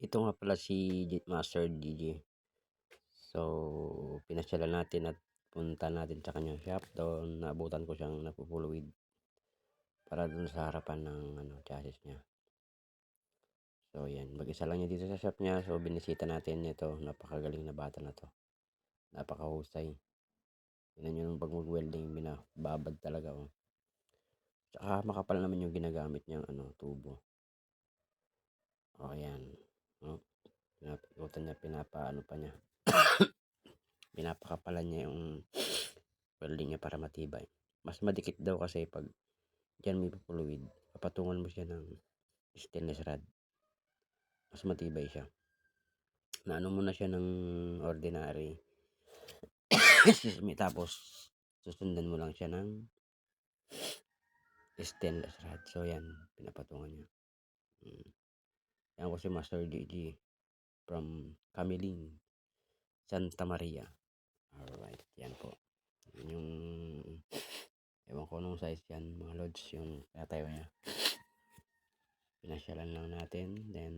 Ito nga pala si Master DJ. So, pinasyalan natin at punta natin sa kanyang shop. Doon naabutan ko siyang napupuluid para dun sa harapan ng chassis niya. So, yan. Mag-isa lang niya dito sa shop niya. So, binisita natin ito. Napakagaling na bata na to. Napakahusay. Tignan nyo nung pag mag-welding, binababad talaga. Oh. Tsaka makapal naman yung ginagamit niyang tubo. O, yan. Oh. Pinapikutan niya, pinapaano pa niya. Pinapakapalan niya yung welding niya para matibay. Mas madikit daw kasi pag dyan may papuluid, papatungan mo siya ng stainless rod. Mas matibay siya. Naano mo na siya ng ordinary. Tapos susundan mo lang siya ng stainless rod. So yan, pinapatungan niya. Yan ko si Master DJ from Camiling, Santa Maria. Alright, yan po. Yung ewan ko nung size yan mga lods, yung tatayo niya. Pinasyalan lang natin, then